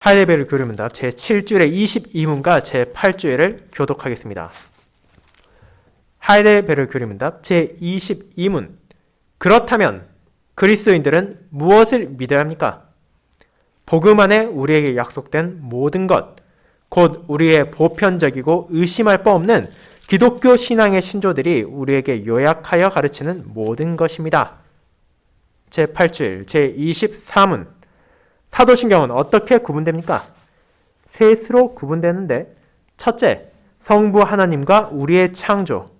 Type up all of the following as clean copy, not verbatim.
하이데베르 교리문답 제7주일의 22문과 제8주일을 교독하겠습니다. 하이데베르 교리문답 제22문. 그렇다면 그리스도인들은 무엇을 믿어야 합니까? 복음 안에 우리에게 약속된 모든 것, 곧 우리의 보편적이고 의심할 바 없는 기독교 신앙의 신조들이 우리에게 요약하여 가르치는 모든 것입니다. 제8주일 제24문. 사도신경은 어떻게 구분됩니까? 셋으로 구분되는데, 첫째, 성부 하나님과 우리의 창조.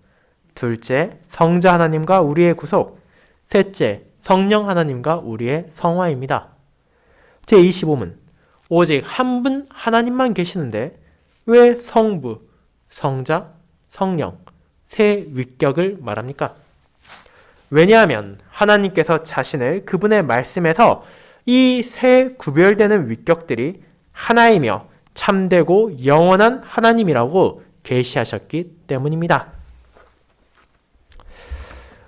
둘째, 성자 하나님과 우리의 구속. 셋째, 성령 하나님과 우리의 성화입니다. 제25문. 오직 한 분 하나님만 계시는데 왜 성부, 성자, 성령, 세 위격을 말합니까? 왜냐하면 하나님께서 자신을 그분의 말씀에서 이 세 구별되는 위격들이 하나이며 참되고 영원한 하나님이라고 계시하셨기 때문입니다.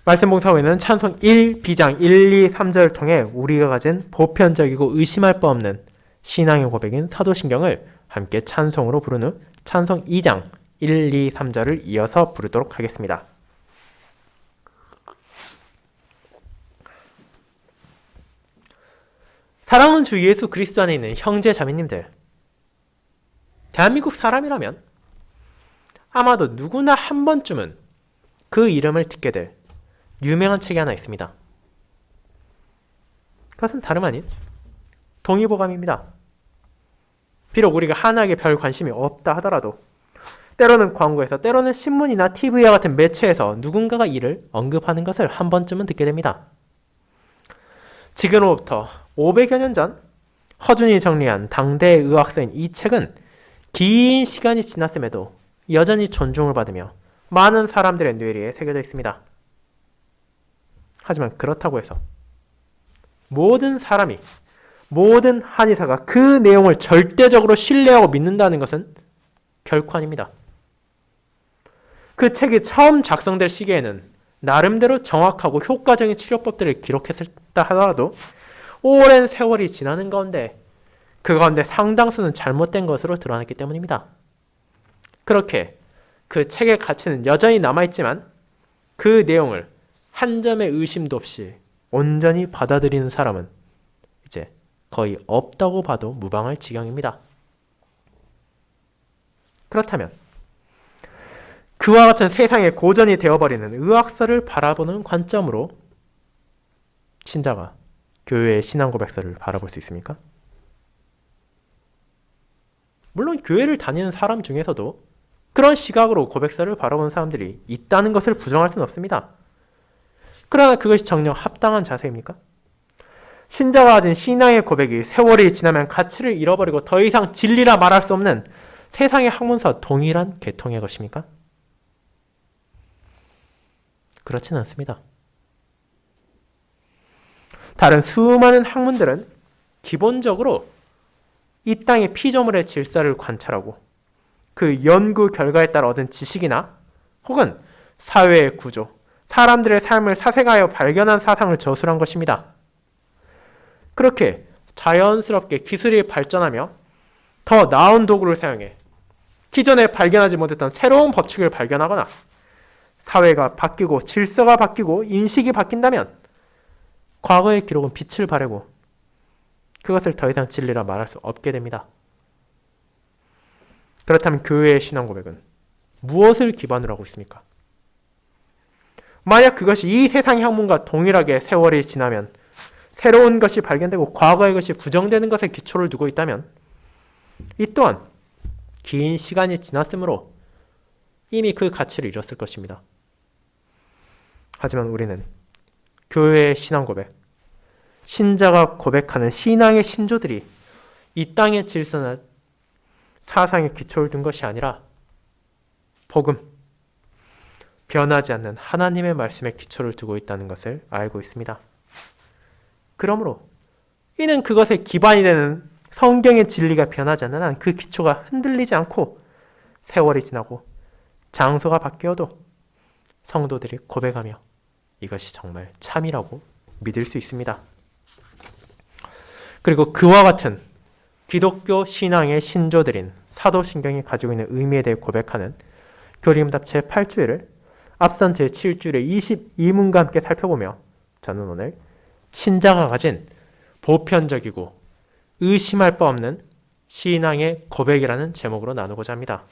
말씀봉사 후에는 찬송 1, 비장 1, 2, 3절을 통해 우리가 가진 보편적이고 의심할 바 없는 신앙의 고백인 사도신경을 함께 찬송으로 부른 후 찬송 2장 1, 2, 3절을 이어서 부르도록 하겠습니다. 사랑하는 주 예수 그리스도 안에 있는 형제 자매님들, 대한민국 사람이라면 아마도 누구나 한 번쯤은 그 이름을 듣게 될 유명한 책이 하나 있습니다. 그것은 다름 아닌 동의보감입니다. 비록 우리가 한학에 별 관심이 없다 하더라도 때로는 광고에서, 때로는 신문이나 TV와 같은 매체에서 누군가가 이를 언급하는 것을 한 번쯤은 듣게 됩니다. 지금으로부터 500여 년 전 허준이 정리한 당대의 의학서인 이 책은 긴 시간이 지났음에도 여전히 존중을 받으며 많은 사람들의 뇌리에 새겨져 있습니다. 하지만 그렇다고 해서 모든 사람이, 모든 한의사가 그 내용을 절대적으로 신뢰하고 믿는다는 것은 결코 아닙니다. 그 책이 처음 작성될 시기에는 나름대로 정확하고 효과적인 치료법들을 기록했다 하더라도 오랜 세월이 지나는 가운데 그 가운데 상당수는 잘못된 것으로 드러났기 때문입니다. 그렇게 그 책의 가치는 여전히 남아있지만 그 내용을 한 점의 의심도 없이 온전히 받아들이는 사람은 이제 거의 없다고 봐도 무방할 지경입니다. 그렇다면 그와 같은 세상의 고전이 되어버리는 의학서를 바라보는 관점으로 신자가 교회의 신앙고백서를 바라볼 수 있습니까? 물론 교회를 다니는 사람 중에서도 그런 시각으로 고백서를 바라보는 사람들이 있다는 것을 부정할 수는 없습니다. 그러나 그것이 정녕 합당한 자세입니까? 신자가 가진 신앙의 고백이 세월이 지나면 가치를 잃어버리고 더 이상 진리라 말할 수 없는 세상의 학문서와 동일한 계통의 것입니까? 그렇지는 않습니다. 다른 수많은 학문들은 기본적으로 이 땅의 피조물의 질서를 관찰하고 그 연구 결과에 따라 얻은 지식이나 혹은 사회의 구조, 사람들의 삶을 사색하여 발견한 사상을 저술한 것입니다. 그렇게 자연스럽게 기술이 발전하며 더 나은 도구를 사용해 기존에 발견하지 못했던 새로운 법칙을 발견하거나 사회가 바뀌고 질서가 바뀌고 인식이 바뀐다면 과거의 기록은 빛을 발하고 그것을 더 이상 진리라 말할 수 없게 됩니다. 그렇다면 교회의 신앙 고백은 무엇을 기반으로 하고 있습니까? 만약 그것이 이 세상의 학문과 동일하게 세월이 지나면 새로운 것이 발견되고 과거의 것이 부정되는 것에 기초를 두고 있다면 이 또한 긴 시간이 지났으므로 이미 그 가치를 잃었을 것입니다. 하지만 우리는 교회의 신앙 고백, 신자가 고백하는 신앙의 신조들이 이 땅의 질서나 사상에 기초를 둔 것이 아니라 복음, 변하지 않는 하나님의 말씀에 기초를 두고 있다는 것을 알고 있습니다. 그러므로 이는 그것의 기반이 되는 성경의 진리가 변하지 않는 한 그 기초가 흔들리지 않고 세월이 지나고 장소가 바뀌어도 성도들이 고백하며 이것이 정말 참이라고 믿을 수 있습니다. 그리고 그와 같은 기독교 신앙의 신조들인 사도신경이 가지고 있는 의미에 대해 고백하는 교리문답 제8주일을 앞선 제7주일의 22문과 함께 살펴보며 저는 오늘 신자가 가진 보편적이고 의심할 바 없는 신앙의 고백이라는 제목으로 나누고자 합니다.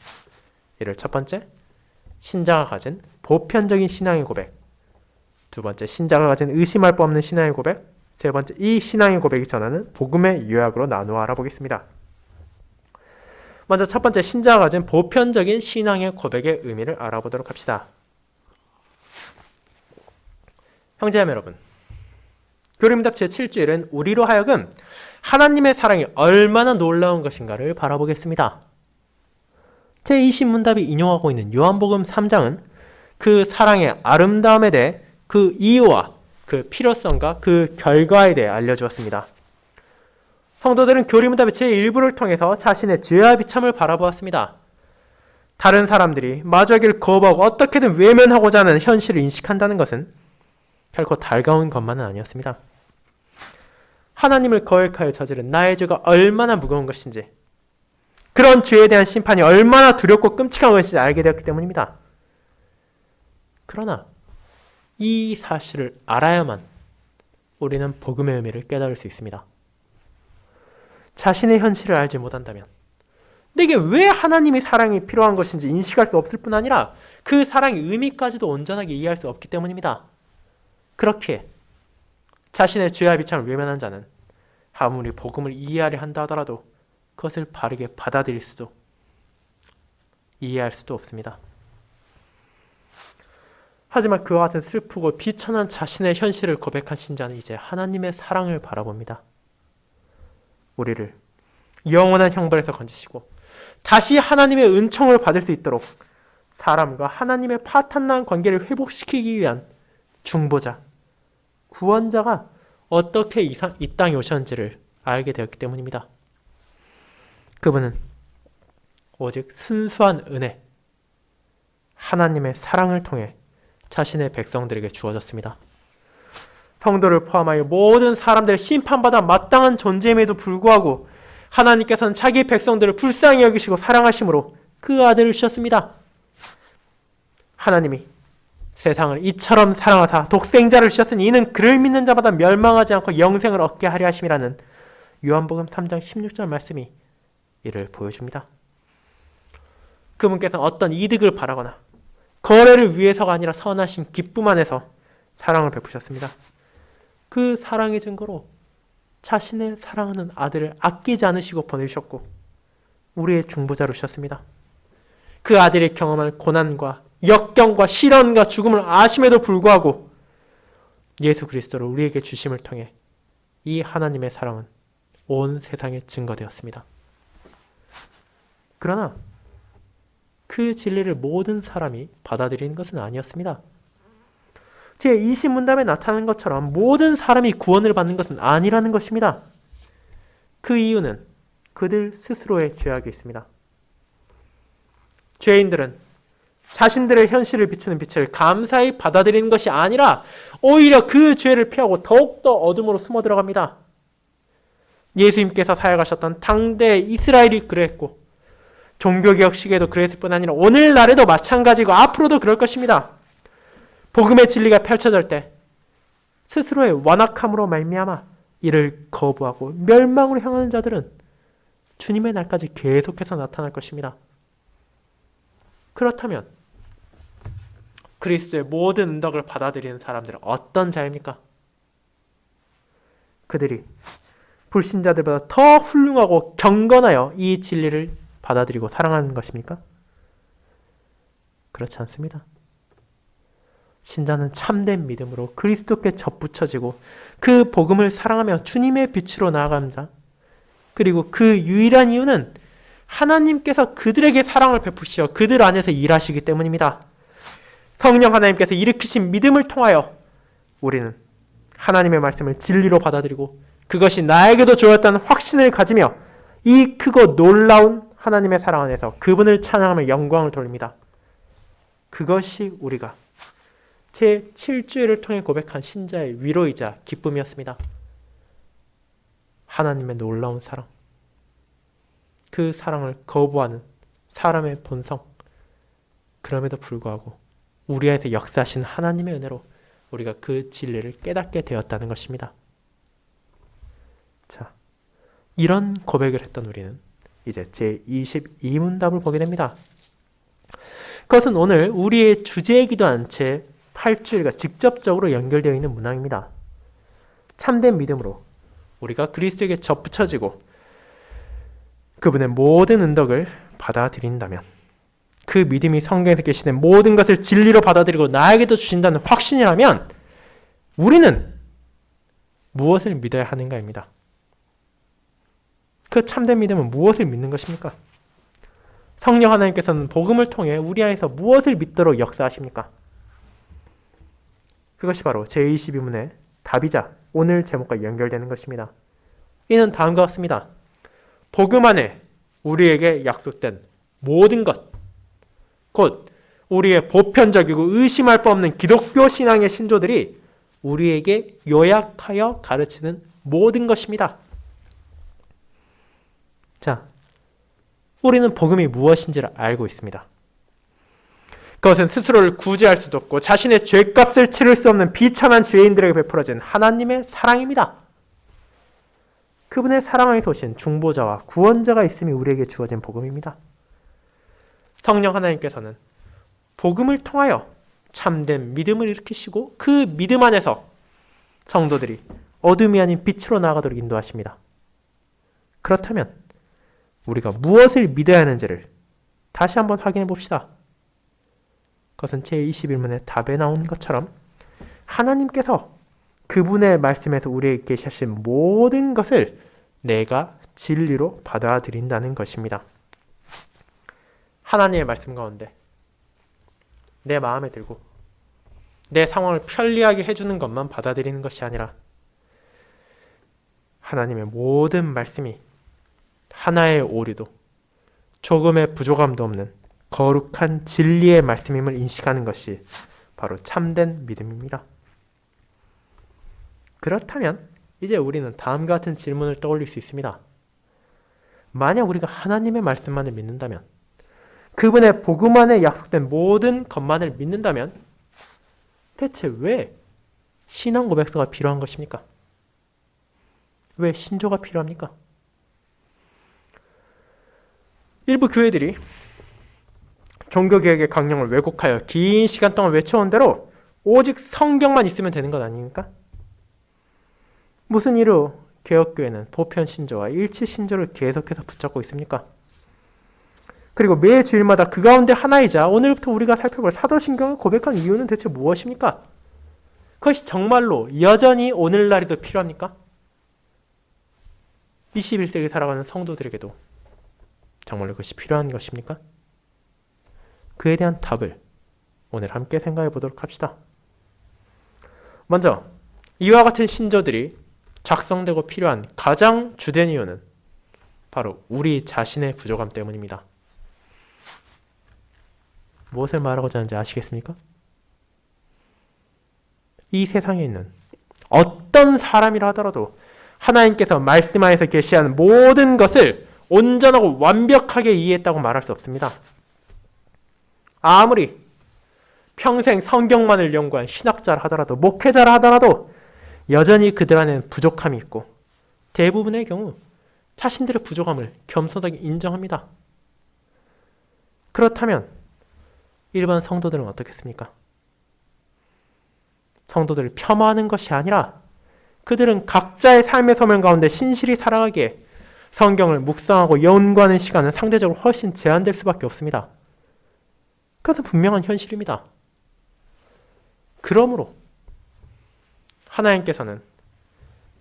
이를 첫 번째, 신자가 가진 보편적인 신앙의 고백. 두 번째, 신자가 가진 의심할 바 없는 신앙의 고백. 세 번째, 이 신앙의 고백이 전하는 복음의 요약으로 나누어 알아보겠습니다. 먼저 첫 번째, 신자가 가진 보편적인 신앙의 고백의 의미를 알아보도록 합시다. 형제자매 여러분, 교리문답 제7주일은 우리로 하여금 하나님의 사랑이 얼마나 놀라운 것인가를 바라보겠습니다. 제20문답이 인용하고 있는 요한복음 3장은 그 사랑의 아름다움에 대해 그 이유와 그 필요성과 그 결과에 대해 알려주었습니다. 성도들은 교리문답의 제1부를 통해서 자신의 죄와 비참을 바라보았습니다. 다른 사람들이 마주하기를 거부하고 어떻게든 외면하고자 하는 현실을 인식한다는 것은 결코 달가운 것만은 아니었습니다. 하나님을 거역하여 저지른 나의 죄가 얼마나 무거운 것인지, 그런 죄에 대한 심판이 얼마나 두렵고 끔찍한 것인지 알게 되었기 때문입니다. 그러나 이 사실을 알아야만 우리는 복음의 의미를 깨달을 수 있습니다. 자신의 현실을 알지 못한다면 내게 왜 하나님의 사랑이 필요한 것인지 인식할 수 없을 뿐 아니라 그 사랑의 의미까지도 온전하게 이해할 수 없기 때문입니다. 그렇게 자신의 죄와 비참을 외면한 자는 아무리 복음을 이해하려 한다 하더라도 그것을 바르게 받아들일 수도 이해할 수도 없습니다. 하지만 그와 같은 슬프고 비천한 자신의 현실을 고백한 신자는 이제 하나님의 사랑을 바라봅니다. 우리를 영원한 형벌에서 건지시고 다시 하나님의 은총을 받을 수 있도록 사람과 하나님의 파탄난 관계를 회복시키기 위한 중보자, 구원자가 어떻게 이 땅에 오셨는지를 알게 되었기 때문입니다. 그분은 오직 순수한 은혜, 하나님의 사랑을 통해 자신의 백성들에게 주어졌습니다. 성도를 포함하여 모든 사람들을 심판받아 마땅한 존재임에도 불구하고 하나님께서는 자기 백성들을 불쌍히 여기시고 사랑하심으로 그 아들을 주셨습니다. 하나님이 세상을 이처럼 사랑하사 독생자를 주셨으니 이는 그를 믿는 자마다 멸망하지 않고 영생을 얻게 하려 하심이라는 요한복음 3장 16절 말씀이 이를 보여줍니다. 그분께서는 어떤 이득을 바라거나 거래를 위해서가 아니라 선하신 기쁨 안에서 사랑을 베푸셨습니다. 그 사랑의 증거로 자신의 사랑하는 아들을 아끼지 않으시고 보내주셨고 우리의 중보자로 주셨습니다. 그 아들이 경험할 고난과 역경과 시련과 죽음을 아심에도 불구하고 예수 그리스도를 우리에게 주심을 통해 이 하나님의 사랑은 온 세상에 증거되었습니다. 그러나 그 진리를 모든 사람이 받아들이는 것은 아니었습니다. 제20문답에 나타난 것처럼 모든 사람이 구원을 받는 것은 아니라는 것입니다. 그 이유는 그들 스스로의 죄악이 있습니다. 죄인들은 자신들의 현실을 비추는 빛을 감사히 받아들이는 것이 아니라 오히려 그 죄를 피하고 더욱더 어둠으로 숨어 들어갑니다. 예수님께서 사역하셨던 당대 이스라엘이 그랬고 종교개혁 시기에도 그랬을 뿐 아니라 오늘날에도 마찬가지고 앞으로도 그럴 것입니다. 복음의 진리가 펼쳐질 때 스스로의 완악함으로 말미암아 이를 거부하고 멸망으로 향하는 자들은 주님의 날까지 계속해서 나타날 것입니다. 그렇다면 그리스도의 모든 은덕을 받아들이는 사람들은 어떤 자입니까? 그들이 불신자들보다 더 훌륭하고 경건하여 이 진리를 받아들이고 사랑하는 것입니까? 그렇지 않습니다. 신자는 참된 믿음으로 그리스도께 접붙여지고 그 복음을 사랑하며 주님의 빛으로 나아갑니다. 그리고 그 유일한 이유는 하나님께서 그들에게 사랑을 베푸시어 그들 안에서 일하시기 때문입니다. 성령 하나님께서 일으키신 믿음을 통하여 우리는 하나님의 말씀을 진리로 받아들이고 그것이 나에게도 주었다는 확신을 가지며 이 크고 놀라운 하나님의 사랑 안에서 그분을 찬양하며 영광을 돌립니다. 그것이 우리가 제7주일을 통해 고백한 신자의 위로이자 기쁨이었습니다. 하나님의 놀라운 사랑, 그 사랑을 거부하는 사람의 본성. 그럼에도 불구하고 우리 안에서 역사하신 하나님의 은혜로 우리가 그 진리를 깨닫게 되었다는 것입니다. 자, 이런 고백을 했던 우리는 이제 제22문답을 보게 됩니다. 그것은 오늘 우리의 주제이기도 한 채 8주일과 직접적으로 연결되어 있는 문항입니다. 참된 믿음으로 우리가 그리스도에게 접붙여지고 그분의 모든 은덕을 받아들인다면, 그 믿음이 성경에서 계시는 모든 것을 진리로 받아들이고 나에게도 주신다는 확신이라면 우리는 무엇을 믿어야 하는가입니다. 그 참된 믿음은 무엇을 믿는 것입니까? 성령 하나님께서는 복음을 통해 우리 안에서 무엇을 믿도록 역사하십니까? 그것이 바로 제22문의 답이자 오늘 제목과 연결되는 것입니다. 이는 다음과 같습니다. 복음 안에 우리에게 약속된 모든 것, 곧 우리의 보편적이고 의심할 바 없는 기독교 신앙의 신조들이 우리에게 요약하여 가르치는 모든 것입니다. 자, 우리는 복음이 무엇인지를 알고 있습니다. 그것은 스스로를 구제할 수도 없고 자신의 죄값을 치를 수 없는 비참한 죄인들에게 베풀어진 하나님의 사랑입니다. 그분의 사랑 안에서 오신 중보자와 구원자가 있음이 우리에게 주어진 복음입니다. 성령 하나님께서는 복음을 통하여 참된 믿음을 일으키시고 그 믿음 안에서 성도들이 어둠이 아닌 빛으로 나아가도록 인도하십니다. 그렇다면 우리가 무엇을 믿어야 하는지를 다시 한번 확인해 봅시다. 그것은 제21문의 답에 나온 것처럼 하나님께서 그분의 말씀에서 우리에게 계시신 모든 것을 내가 진리로 받아들인다는 것입니다. 하나님의 말씀 가운데 내 마음에 들고 내 상황을 편리하게 해주는 것만 받아들이는 것이 아니라 하나님의 모든 말씀이 하나의 오류도 조금의 부족함도 없는 거룩한 진리의 말씀임을 인식하는 것이 바로 참된 믿음입니다. 그렇다면 이제 우리는 다음과 같은 질문을 떠올릴 수 있습니다. 만약 우리가 하나님의 말씀만을 믿는다면, 그분의 복음 안에 약속된 모든 것만을 믿는다면 대체 왜 신앙 고백서가 필요한 것입니까? 왜 신조가 필요합니까? 일부 교회들이 종교개혁의 강령을 왜곡하여 긴 시간 동안 외쳐온 대로 오직 성경만 있으면 되는 것 아닙니까? 무슨 이유로 개혁교회는 보편신조와 일치신조를 계속해서 붙잡고 있습니까? 그리고 매 주일마다 그 가운데 하나이자 오늘부터 우리가 살펴볼 사도신경을 고백한 이유는 대체 무엇입니까? 그것이 정말로 여전히 오늘날에도 필요합니까? 21세기 살아가는 성도들에게도 정말로 그것이 필요한 것입니까? 그에 대한 답을 오늘 함께 생각해 보도록 합시다. 먼저 이와 같은 신조들이 작성되고 필요한 가장 주된 이유는 바로 우리 자신의 부족함 때문입니다. 무엇을 말하고자 하는지 아시겠습니까? 이 세상에 있는 어떤 사람이라 하더라도 하나님께서 말씀 안에서 계시한 모든 것을 온전하고 완벽하게 이해했다고 말할 수 없습니다. 아무리 평생 성경만을 연구한 신학자라 하더라도, 목회자라 하더라도 여전히 그들 안에는 부족함이 있고 대부분의 경우 자신들의 부족함을 겸손하게 인정합니다. 그렇다면 일반 성도들은 어떻겠습니까? 성도들을 폄하하는 것이 아니라 그들은 각자의 삶의 소명 가운데 신실히 살아가기에 성경을 묵상하고 연구하는 시간은 상대적으로 훨씬 제한될 수밖에 없습니다. 그것은 분명한 현실입니다. 그러므로 하나님께서는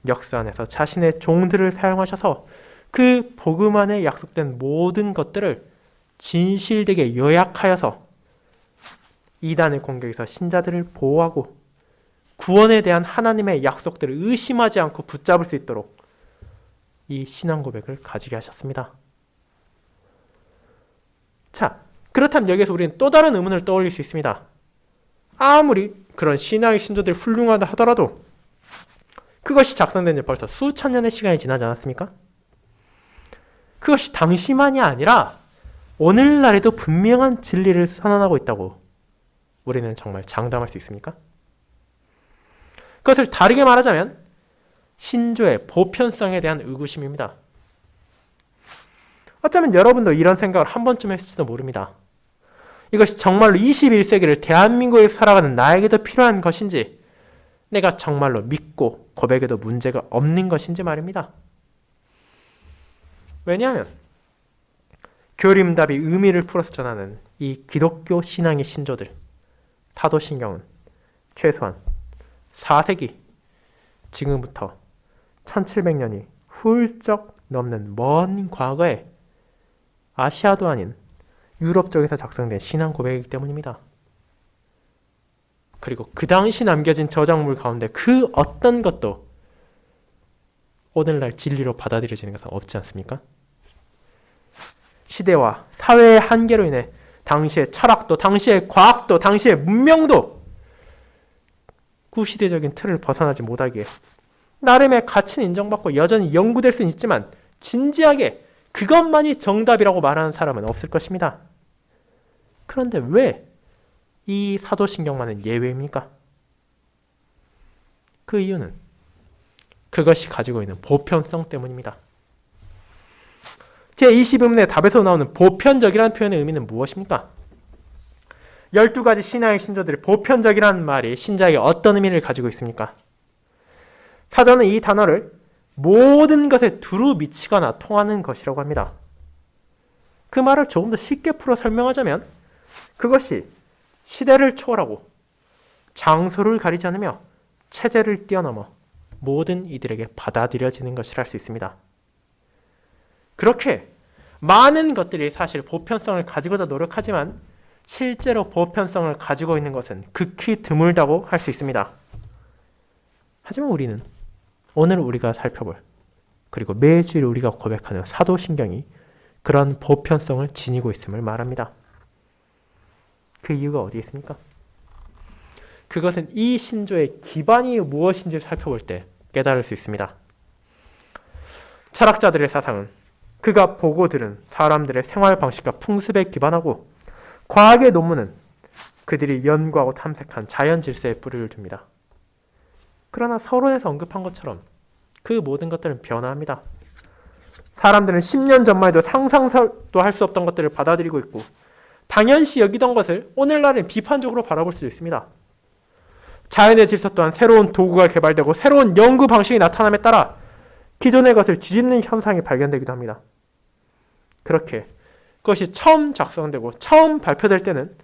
역사 안에서 자신의 종들을 사용하셔서 그 복음 안에 약속된 모든 것들을 진실되게 요약하여서 이단의 공격에서 신자들을 보호하고 구원에 대한 하나님의 약속들을 의심하지 않고 붙잡을 수 있도록 이 신앙 고백을 가지게 하셨습니다. 자, 그렇다면 여기서 우리는 또 다른 의문을 떠올릴 수 있습니다. 아무리 그런 신앙의 신조들이 훌륭하다 하더라도 그것이 작성된 지 벌써 수천 년의 시간이 지나지 않았습니까? 그것이 당시만이 아니라 오늘날에도 분명한 진리를 선언하고 있다고 우리는 정말 장담할 수 있습니까? 그것을 다르게 말하자면 신조의 보편성에 대한 의구심입니다. 어쩌면 여러분도 이런 생각을 한 번쯤 했을지도 모릅니다. 이것이 정말로 21세기를 대한민국에서 살아가는 나에게도 필요한 것인지, 내가 정말로 믿고 고백해도 문제가 없는 것인지 말입니다. 왜냐하면 교림답이 의미를 풀어서 전하는 이 기독교 신앙의 신조들, 사도신경은 최소한 4세기, 지금부터 1700년이 훌쩍 넘는 먼 과거에 아시아도 아닌 유럽 쪽에서 작성된 신앙 고백이기 때문입니다. 그리고 그 당시 남겨진 저작물 가운데 그 어떤 것도 오늘날 진리로 받아들여지는 것은 없지 않습니까? 시대와 사회의 한계로 인해 당시의 철학도, 당시의 과학도, 당시의 문명도 구시대적인 틀을 벗어나지 못하기에 나름의 가치는 인정받고 여전히 연구될 수는 있지만 진지하게 그것만이 정답이라고 말하는 사람은 없을 것입니다. 그런데 왜 이 사도신경만은 예외입니까? 그 이유는 그것이 가지고 있는 보편성 때문입니다. 제20음문의 답에서 나오는 보편적이라는 표현의 의미는 무엇입니까? 12가지 신앙의 신조들이 보편적이라는 말이 신자에게 어떤 의미를 가지고 있습니까? 사전은 이 단어를 모든 것에 두루 미치거나 통하는 것이라고 합니다. 그 말을 조금 더 쉽게 풀어 설명하자면 그것이 시대를 초월하고 장소를 가리지 않으며 체제를 뛰어넘어 모든 이들에게 받아들여지는 것이라 할 수 있습니다. 그렇게 많은 것들이 사실 보편성을 가지고자 노력하지만 실제로 보편성을 가지고 있는 것은 극히 드물다고 할 수 있습니다. 하지만 우리는 오늘 우리가 살펴볼, 그리고 매주일 우리가 고백하는 사도신경이 그런 보편성을 지니고 있음을 말합니다. 그 이유가 어디에 있습니까? 그것은 이 신조의 기반이 무엇인지를 살펴볼 때 깨달을 수 있습니다. 철학자들의 사상은 그가 보고 들은 사람들의 생활 방식과 풍습에 기반하고 과학의 논문은 그들이 연구하고 탐색한 자연 질서에 뿌리를 둡니다. 그러나 서론에서 언급한 것처럼 그 모든 것들은 변화합니다. 사람들은 10년 전만 해도 상상도 할 수 없던 것들을 받아들이고 있고 당연시 여기던 것을 오늘날은 비판적으로 바라볼 수 있습니다. 자연의 질서 또한 새로운 도구가 개발되고 새로운 연구 방식이 나타남에 따라 기존의 것을 뒤집는 현상이 발견되기도 합니다. 그렇게 그것이 처음 작성되고 처음 발표될 때는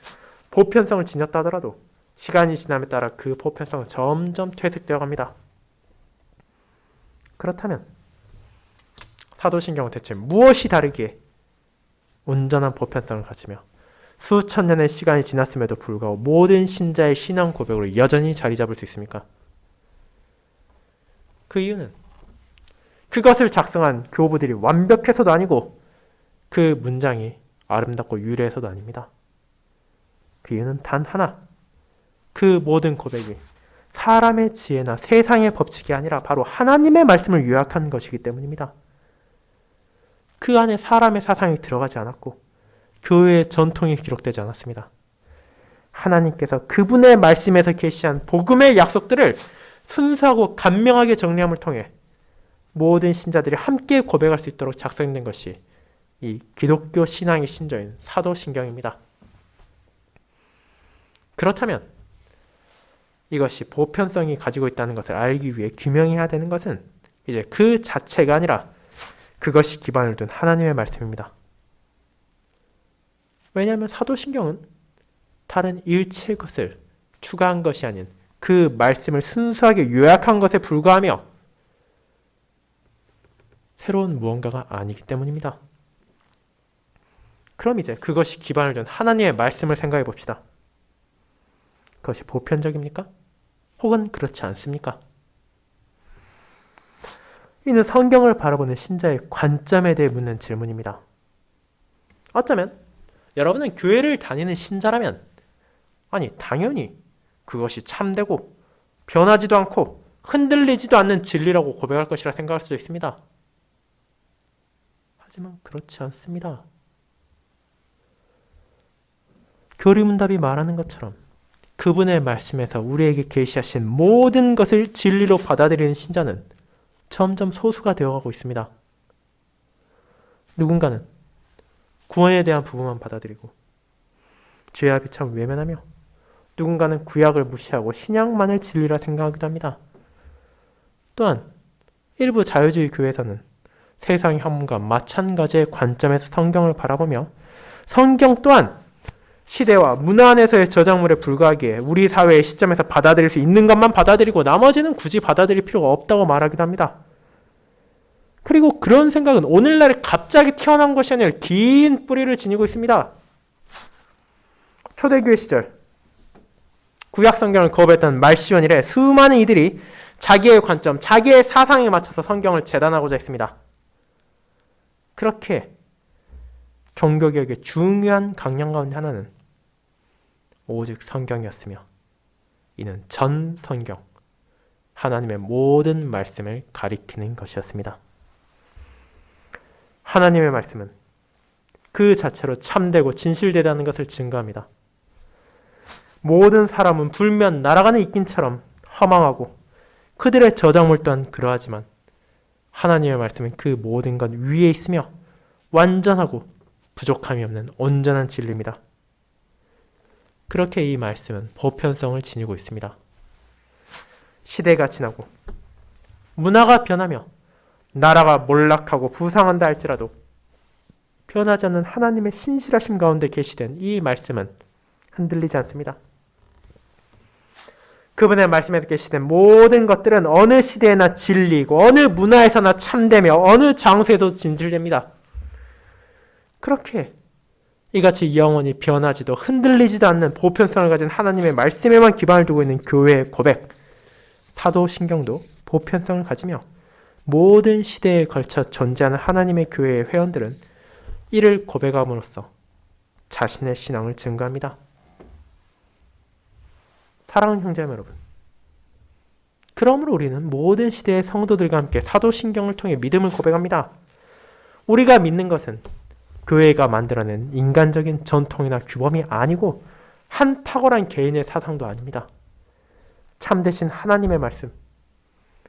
보편성을 지녔다 하더라도 시간이 지남에 따라 그 보편성은 점점 퇴색되어 갑니다. 그렇다면 사도신경은 대체 무엇이 다르기에 온전한 보편성을 가지며 수천 년의 시간이 지났음에도 불구하고 모든 신자의 신앙 고백으로 여전히 자리 잡을 수 있습니까? 그 이유는 그것을 작성한 교부들이 완벽해서도 아니고 그 문장이 아름답고 유려해서도 아닙니다. 그 이유는 단 하나, 그 모든 고백이 사람의 지혜나 세상의 법칙이 아니라 바로 하나님의 말씀을 요약한 것이기 때문입니다. 그 안에 사람의 사상이 들어가지 않았고 교회의 전통이 기록되지 않았습니다. 하나님께서 그분의 말씀에서 계시한 복음의 약속들을 순수하고 간명하게 정리함을 통해 모든 신자들이 함께 고백할 수 있도록 작성된 것이 이 기독교 신앙의 신조인 사도신경입니다. 그렇다면 이것이 보편성이 가지고 있다는 것을 알기 위해 규명해야 되는 것은 이제 그 자체가 아니라 그것이 기반을 둔 하나님의 말씀입니다. 왜냐하면 사도신경은 다른 일체의 것을 추가한 것이 아닌 그 말씀을 순수하게 요약한 것에 불과하며 새로운 무언가가 아니기 때문입니다. 그럼 이제 그것이 기반을 둔 하나님의 말씀을 생각해 봅시다. 그것이 보편적입니까? 혹은 그렇지 않습니까? 이는 성경을 바라보는 신자의 관점에 대해 묻는 질문입니다. 어쩌면 여러분은 교회를 다니는 신자라면 아니 당연히 그것이 참되고 변하지도 않고 흔들리지도 않는 진리라고 고백할 것이라 생각할 수도 있습니다. 하지만 그렇지 않습니다. 교리문답이 말하는 것처럼 그분의 말씀에서 우리에게 계시하신 모든 것을 진리로 받아들이는 신자는 점점 소수가 되어가고 있습니다. 누군가는 구원에 대한 부분만 받아들이고 죄의 합이 참 외면하며 누군가는 구약을 무시하고 신약만을 진리라 생각하기도 합니다. 또한 일부 자유주의 교회에서는 세상의 학문과 마찬가지의 관점에서 성경을 바라보며 성경 또한 시대와 문화 안에서의 저작물에 불과하기에 우리 사회의 시점에서 받아들일 수 있는 것만 받아들이고 나머지는 굳이 받아들일 필요가 없다고 말하기도 합니다. 그리고 그런 생각은 오늘날에 갑자기 튀어나온 것이 아니라 긴 뿌리를 지니고 있습니다. 초대교회 시절 구약 성경을 거부했던 말시원 이래 수많은 이들이 자기의 관점, 자기의 사상에 맞춰서 성경을 재단하고자 했습니다. 그렇게 종교개혁의 중요한 강령 가운데 하나는 오직 성경이었으며 이는 전 성경, 하나님의 모든 말씀을 가리키는 것이었습니다. 하나님의 말씀은 그 자체로 참되고 진실되다는 것을 증거합니다. 모든 사람은 불면 날아가는 이끼처럼 허망하고 그들의 저작물 또한 그러하지만 하나님의 말씀은 그 모든 것 위에 있으며 완전하고 부족함이 없는 온전한 진리입니다. 그렇게 이 말씀은 보편성을 지니고 있습니다. 시대가 지나고 문화가 변하며 나라가 몰락하고 부상한다 할지라도 변하지 않는 하나님의 신실하심 가운데 계시된 이 말씀은 흔들리지 않습니다. 그분의 말씀에서 계시된 모든 것들은 어느 시대에나 진리이고 어느 문화에서나 참되며 어느 장소에도 진실됩니다. 그렇게 이같이 영원히 변하지도 흔들리지도 않는 보편성을 가진 하나님의 말씀에만 기반을 두고 있는 교회의 고백, 사도신경도 보편성을 가지며 모든 시대에 걸쳐 존재하는 하나님의 교회의 회원들은 이를 고백함으로써 자신의 신앙을 증거합니다. 사랑하는 형제자매 여러분, 그러므로 우리는 모든 시대의 성도들과 함께 사도신경을 통해 믿음을 고백합니다. 우리가 믿는 것은 교회가 만들어낸 인간적인 전통이나 규범이 아니고 한 탁월한 개인의 사상도 아닙니다. 참되신 하나님의 말씀,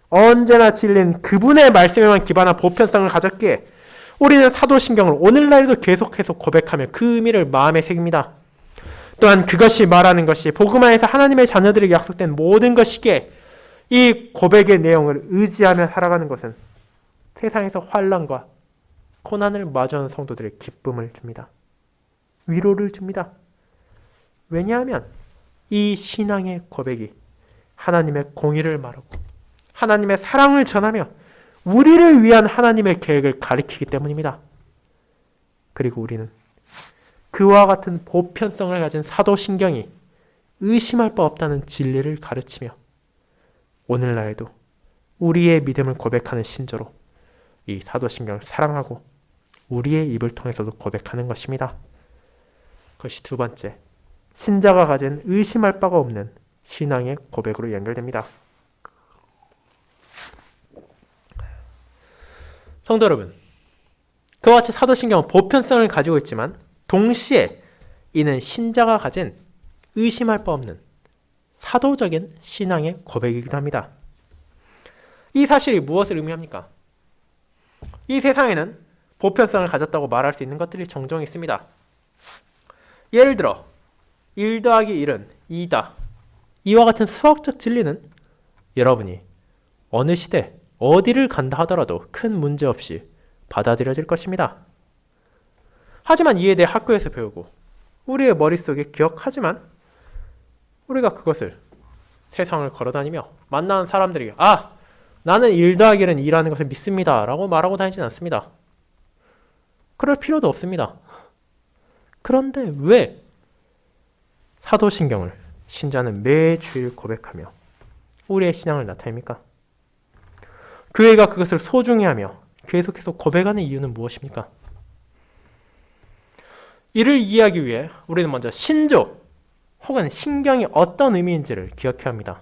언제나 진리인 그분의 말씀에만 기반한 보편성을 가졌기에 우리는 사도신경을 오늘날에도 계속해서 고백하며 그 의미를 마음에 새깁니다. 또한 그것이 말하는 것이 복음 안에서 하나님의 자녀들에게 약속된 모든 것이기에 이 고백의 내용을 의지하며 살아가는 것은 세상에서 환난과 고난을 마주하는 성도들의 기쁨을 줍니다. 위로를 줍니다. 왜냐하면 이 신앙의 고백이 하나님의 공의를 말하고 하나님의 사랑을 전하며 우리를 위한 하나님의 계획을 가리키기 때문입니다. 그리고 우리는 그와 같은 보편성을 가진 사도신경이 의심할 바 없다는 진리를 가르치며 오늘날에도 우리의 믿음을 고백하는 신조로 이 사도신경을 사랑하고 우리의 입을 통해서도 고백하는 것입니다. 그것이 두 번째, 신자가 가진 의심할 바가 없는 신앙의 고백으로 연결됩니다. 성도 여러분, 그와 같이 사도신경은 보편성을 가지고 있지만 동시에 이는 신자가 가진 의심할 바 없는 사도적인 신앙의 고백이기도 합니다. 이 사실이 무엇을 의미합니까? 이 세상에는 보편성을 가졌다고 말할 수 있는 것들이 종종 있습니다. 예를 들어 1 더하기 1은 2다. 이와 같은 수학적 진리는 여러분이 어느 시대 어디를 간다 하더라도 큰 문제 없이 받아들여질 것입니다. 하지만 이에 대해 학교에서 배우고 우리의 머릿속에 기억하지만 우리가 그것을 세상을 걸어다니며 만나는 사람들에게 나는 1 더하기 1은 2라는 것을 믿습니다 라고 말하고 다니진 않습니다. 그럴 필요도 없습니다. 그런데 왜 사도신경을 신자는 매주일 고백하며 우리의 신앙을 나타냅니까? 교회가 그것을 소중히 하며 계속해서 고백하는 이유는 무엇입니까? 이를 이해하기 위해 우리는 먼저 신조 혹은 신경이 어떤 의미인지를 기억해야 합니다.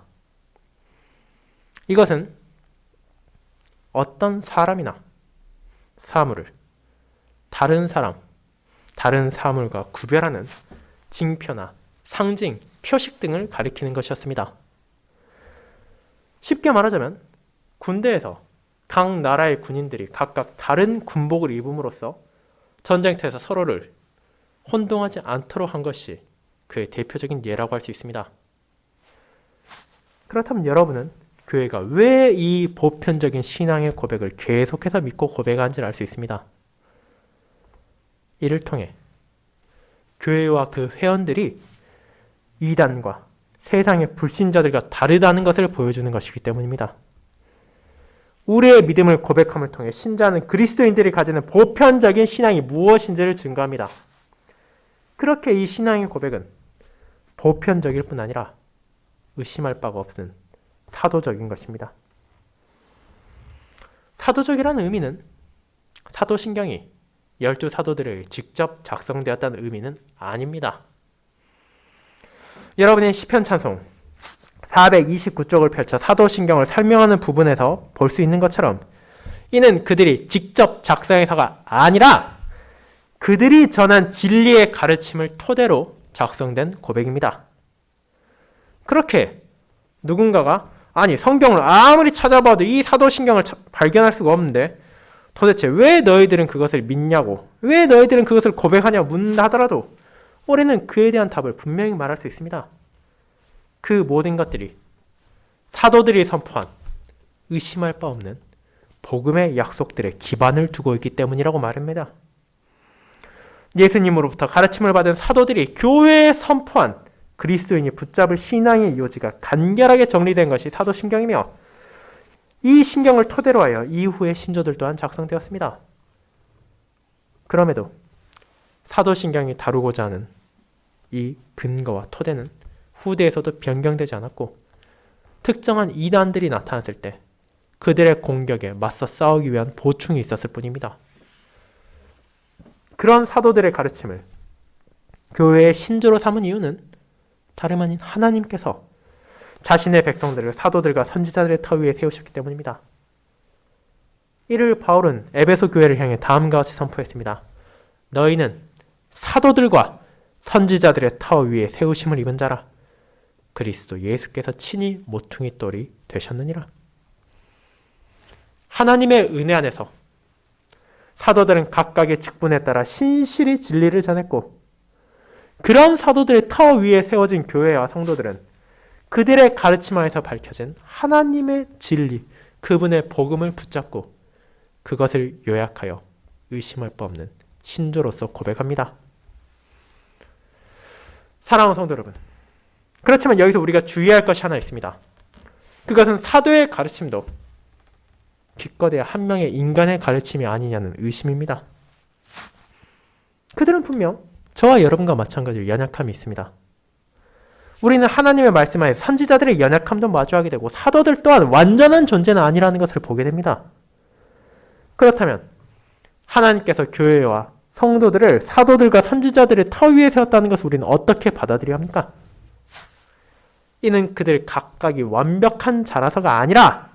이것은 어떤 사람이나 사물을 다른 사람, 다른 사물과 구별하는 징표나 상징, 표식 등을 가리키는 것이었습니다. 쉽게 말하자면 군대에서 각 나라의 군인들이 각각 다른 군복을 입음으로써 전쟁터에서 서로를 혼동하지 않도록 한 것이 그의 대표적인 예라고 할 수 있습니다. 그렇다면 여러분은 교회가 왜 이 보편적인 신앙의 고백을 계속해서 믿고 고백하는지를 알 수 있습니다. 이를 통해 교회와 그 회원들이 이단과 세상의 불신자들과 다르다는 것을 보여주는 것이기 때문입니다. 우리의 믿음을 고백함을 통해 신자는 그리스도인들이 가지는 보편적인 신앙이 무엇인지를 증거합니다. 그렇게 이 신앙의 고백은 보편적일 뿐 아니라 의심할 바가 없는 사도적인 것입니다. 사도적이라는 의미는 사도신경이 12사도들에게 직접 작성되었다는 의미는 아닙니다. 여러분의 시편 찬송 429쪽을 펼쳐 사도신경을 설명하는 부분에서 볼 수 있는 것처럼 이는 그들이 직접 작성해서가 아니라 그들이 전한 진리의 가르침을 토대로 작성된 고백입니다. 그렇게 누군가가 아니 성경을 아무리 찾아봐도 이 사도신경을 발견할 수가 없는데 도대체 왜 너희들은 그것을 믿냐고 왜 너희들은 그것을 고백하냐고 묻는다 하더라도 우리는 그에 대한 답을 분명히 말할 수 있습니다. 그 모든 것들이 사도들이 선포한 의심할 바 없는 복음의 약속들에 기반을 두고 있기 때문이라고 말합니다. 예수님으로부터 가르침을 받은 사도들이 교회에 선포한 그리스도인이 붙잡을 신앙의 요지가 간결하게 정리된 것이 사도신경이며 이 신경을 토대로 하여 이후의 신조들 또한 작성되었습니다. 그럼에도 사도신경이 다루고자 하는 이 근거와 토대는 후대에서도 변경되지 않았고 특정한 이단들이 나타났을 때 그들의 공격에 맞서 싸우기 위한 보충이 있었을 뿐입니다. 그런 사도들의 가르침을 교회의 신조로 삼은 이유는 다름 아닌 하나님께서 자신의 백성들을 사도들과 선지자들의 터 위에 세우셨기 때문입니다. 이를 바울은 에베소 교회를 향해 다음과 같이 선포했습니다. 너희는 사도들과 선지자들의 터 위에 세우심을 입은 자라. 그리스도 예수께서 친히 모퉁이 돌이 되셨느니라. 하나님의 은혜 안에서 사도들은 각각의 직분에 따라 신실히 진리를 전했고 그런 사도들의 터 위에 세워진 교회와 성도들은 그들의 가르침 안에서 밝혀진 하나님의 진리, 그분의 복음을 붙잡고 그것을 요약하여 의심할 바 없는 신조로서 고백합니다. 사랑하는 성도 여러분, 그렇지만 여기서 우리가 주의할 것이 하나 있습니다. 그것은 사도의 가르침도 기껏해야 한 명의 인간의 가르침이 아니냐는 의심입니다. 그들은 분명 저와 여러분과 마찬가지로 연약함이 있습니다. 우리는 하나님의 말씀 안에 선지자들의 연약함도 마주하게 되고 사도들 또한 완전한 존재는 아니라는 것을 보게 됩니다. 그렇다면 하나님께서 교회와 성도들을 사도들과 선지자들의 터 위에 세웠다는 것을 우리는 어떻게 받아들여야 합니까? 이는 그들 각각이 완벽한 자라서가 아니라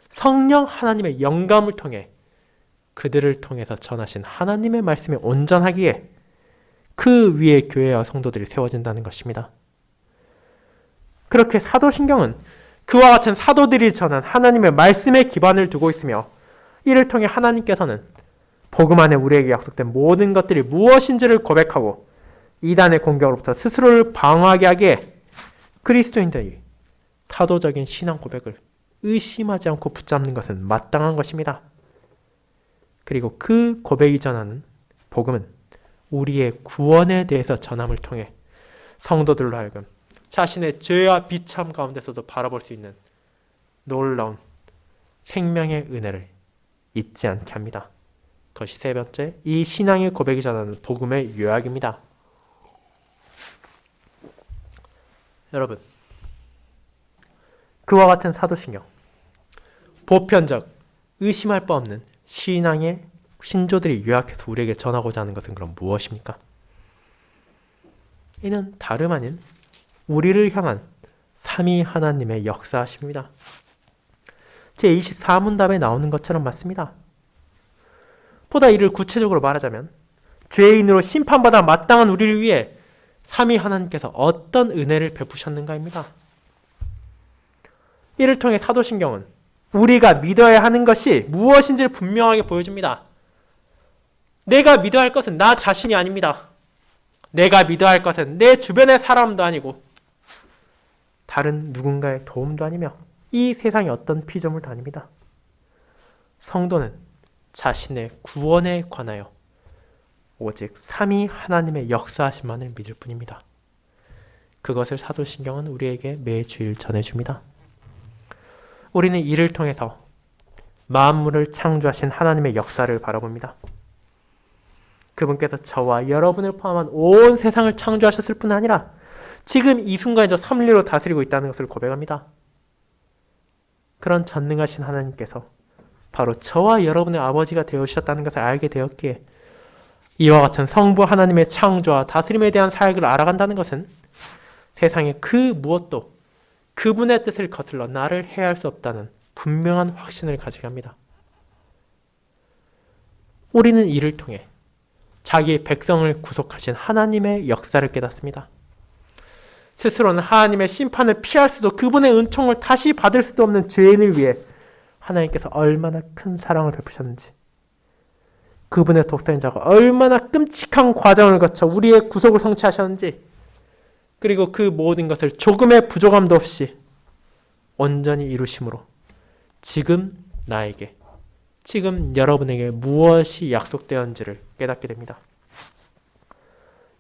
성령 하나님의 영감을 통해 그들을 통해서 전하신 하나님의 말씀에 온전하기에 그 위에 교회와 성도들이 세워진다는 것입니다. 그렇게 사도신경은 그와 같은 사도들이 전한 하나님의 말씀에 기반을 두고 있으며 이를 통해 하나님께서는 복음 안에 우리에게 약속된 모든 것들이 무엇인지를 고백하고 이단의 공격으로부터 스스로를 방어하게 하기에 그리스도인들이 사도적인 신앙 고백을 의심하지 않고 붙잡는 것은 마땅한 것입니다. 그리고 그 고백이 전하는 복음은 우리의 구원에 대해서 전함을 통해 성도들로 하여금 자신의 죄와 비참 가운데서도 바라볼 수 있는 놀라운 생명의 은혜를 잊지 않게 합니다. 그것이 세 번째, 이 신앙의 고백이 전하는 복음의 요약입니다. 여러분, 그와 같은 사도신경, 보편적, 의심할 바 없는 신앙의 신조들이 요약해서 우리에게 전하고자 하는 것은 그럼 무엇입니까? 이는 다름 아닌 우리를 향한 삼위 하나님의 역사하십니다. 제24문답에 나오는 것처럼 맞습니다. 보다 이를 구체적으로 말하자면 죄인으로 심판받아 마땅한 우리를 위해 삼위 하나님께서 어떤 은혜를 베푸셨는가입니다. 이를 통해 사도신경은 우리가 믿어야 하는 것이 무엇인지를 분명하게 보여줍니다. 내가 믿어야 할 것은 나 자신이 아닙니다. 내가 믿어야 할 것은 내 주변의 사람도 아니고 다른 누군가의 도움도 아니며 이 세상의 어떤 피조물도 아닙니다. 성도는 자신의 구원에 관하여 오직 삼위 하나님의 역사하심만을 믿을 뿐입니다. 그것을 사도신경은 우리에게 매주일 전해줍니다. 우리는 이를 통해서 만물을 창조하신 하나님의 역사를 바라봅니다. 그분께서 저와 여러분을 포함한 온 세상을 창조하셨을 뿐 아니라 지금 이 순간에도 섭리로 다스리고 있다는 것을 고백합니다. 그런 전능하신 하나님께서 바로 저와 여러분의 아버지가 되어주셨다는 것을 알게 되었기에 이와 같은 성부 하나님의 창조와 다스림에 대한 사역을 알아간다는 것은 세상의 그 무엇도 그분의 뜻을 거슬러 나를 해할 수 없다는 분명한 확신을 가지게 합니다. 우리는 이를 통해 자기 백성을 구속하신 하나님의 역사를 깨닫습니다. 스스로는 하나님의 심판을 피할 수도 그분의 은총을 다시 받을 수도 없는 죄인을 위해 하나님께서 얼마나 큰 사랑을 베푸셨는지, 그분의 독생자가 얼마나 끔찍한 과정을 거쳐 우리의 구속을 성취하셨는지, 그리고 그 모든 것을 조금의 부족함도 없이 온전히 이루심으로 지금 나에게, 지금 여러분에게 무엇이 약속되었는지를 깨닫게 됩니다.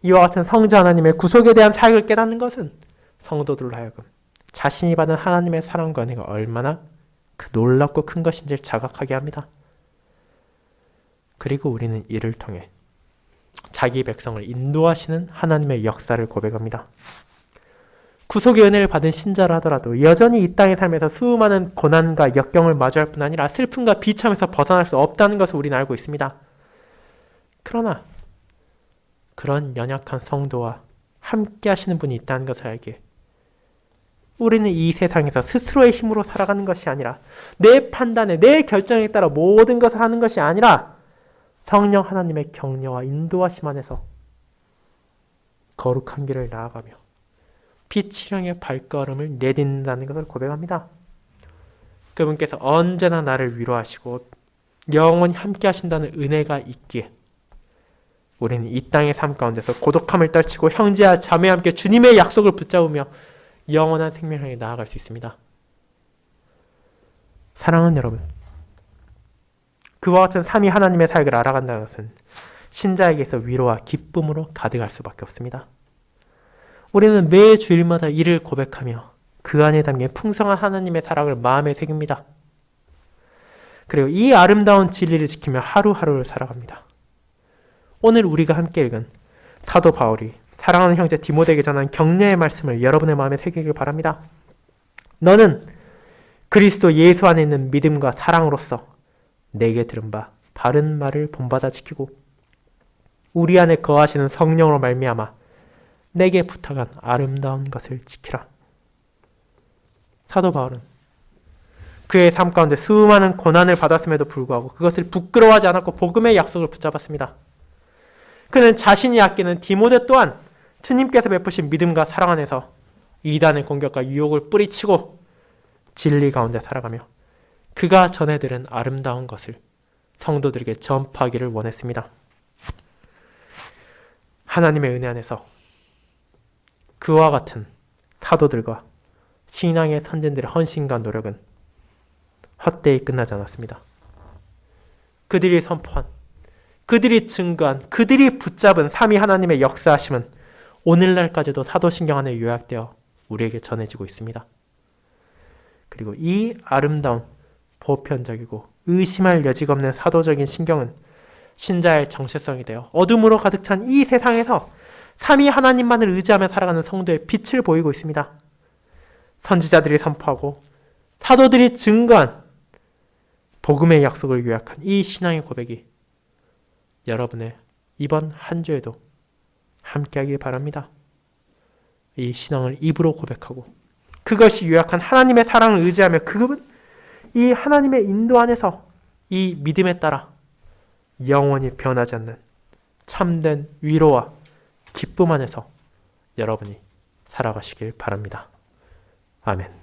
이와 같은 성자 하나님의 구속에 대한 사역을 깨닫는 것은 성도들로 하여금 자신이 받은 하나님의 사랑과 은혜가 얼마나 그 놀랍고 큰 것인지를 자각하게 합니다. 그리고 우리는 이를 통해 자기 백성을 인도하시는 하나님의 역사를 고백합니다. 구속의 은혜를 받은 신자라 하더라도 여전히 이 땅의 삶에서 수많은 고난과 역경을 마주할 뿐 아니라 슬픔과 비참에서 벗어날 수 없다는 것을 우리는 알고 있습니다. 그러나 그런 연약한 성도와 함께 하시는 분이 있다는 것을 알기에 우리는 이 세상에서 스스로의 힘으로 살아가는 것이 아니라 내 판단에, 내 결정에 따라 모든 것을 하는 것이 아니라 성령 하나님의 격려와 인도하심 안에서 거룩한 길을 나아가며 빛을 향해 발걸음을 내딛는다는 것을 고백합니다. 그분께서 언제나 나를 위로하시고 영원히 함께 하신다는 은혜가 있기에 우리는 이 땅의 삶 가운데서 고독함을 떨치고 형제와 자매와 함께 주님의 약속을 붙잡으며 영원한 생명을 향해 나아갈 수 있습니다. 사랑하는 여러분, 그와 같은 삼위 하나님의 사역을 알아간다는 것은 신자에게서 위로와 기쁨으로 가득할 수밖에 없습니다. 우리는 매 주일마다 이를 고백하며 그 안에 담긴 풍성한 하나님의 사랑을 마음에 새깁니다. 그리고 이 아름다운 진리를 지키며 하루하루를 살아갑니다. 오늘 우리가 함께 읽은 사도 바울이 사랑하는 형제 디모데에게 전한 격려의 말씀을 여러분의 마음에 새기길 바랍니다. 너는 그리스도 예수 안에 있는 믿음과 사랑으로서 내게 들은 바 바른 말을 본받아 지키고 우리 안에 거하시는 성령으로 말미암아 내게 부탁한 아름다운 것을 지키라. 사도 바울은 그의 삶 가운데 수많은 고난을 받았음에도 불구하고 그것을 부끄러워하지 않았고 복음의 약속을 붙잡았습니다. 그는 자신이 아끼는 디모데 또한 주님께서 베푸신 믿음과 사랑 안에서 이단의 공격과 유혹을 뿌리치고 진리 가운데 살아가며 그가 전해들은 아름다운 것을 성도들에게 전파하기를 원했습니다. 하나님의 은혜 안에서 그와 같은 사도들과 신앙의 선진들의 헌신과 노력은 헛되이 끝나지 않았습니다. 그들이 선포한, 그들이 증거한, 그들이 붙잡은 삼위 하나님의 역사하심은 오늘날까지도 사도신경 안에 요약되어 우리에게 전해지고 있습니다. 그리고 이 아름다운 보편적이고 의심할 여지가 없는 사도적인 신경은 신자의 정체성이 되어 어둠으로 가득 찬 이 세상에서 삼위 하나님만을 의지하며 살아가는 성도의 빛을 보이고 있습니다. 선지자들이 선포하고 사도들이 증거한 복음의 약속을 요약한 이 신앙의 고백이 여러분의 이번 한 주에도 함께하길 바랍니다. 이 신앙을 입으로 고백하고 그것이 요약한 하나님의 사랑을 의지하며 이 하나님의 인도 안에서 이 믿음에 따라 영원히 변하지 않는 참된 위로와 기쁨 안에서 여러분이 살아가시길 바랍니다. 아멘.